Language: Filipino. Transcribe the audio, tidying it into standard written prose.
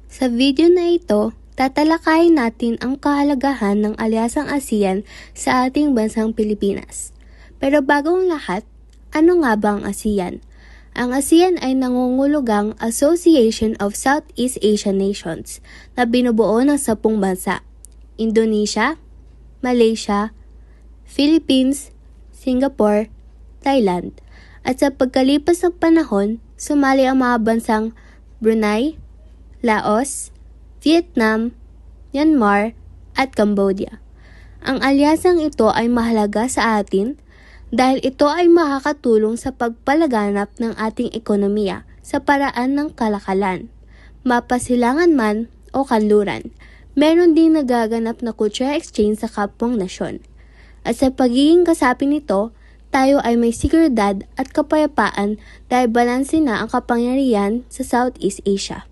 Sa video na ito, tatalakayin natin ang kahalagahan ng Alyasang ASEAN sa ating bansang Pilipinas. Pero bago ang lahat, ano nga ba ang ASEAN? Ang ASEAN ay nangungulugang Association of Southeast Asian Nations na binubuo ng 10 bansa: Indonesia, Malaysia, Philippines, Singapore, Thailand. At sa pagkalipas ng panahon, sumali ang mga bansang Brunei, Laos, Vietnam, Myanmar, at Cambodia. Ang alyasang ito ay mahalaga sa atin dahil ito ay makakatulong sa pagpalaganap ng ating ekonomiya sa paraan ng kalakalan, mapasilangan man o kanluran. Meron din nagaganap na cultural exchange sa kapwang nasyon. At sa pagiging kasapi nito, tayo ay may seguridad at kapayapaan dahil balanse na ang kapangyarihan sa Southeast Asia.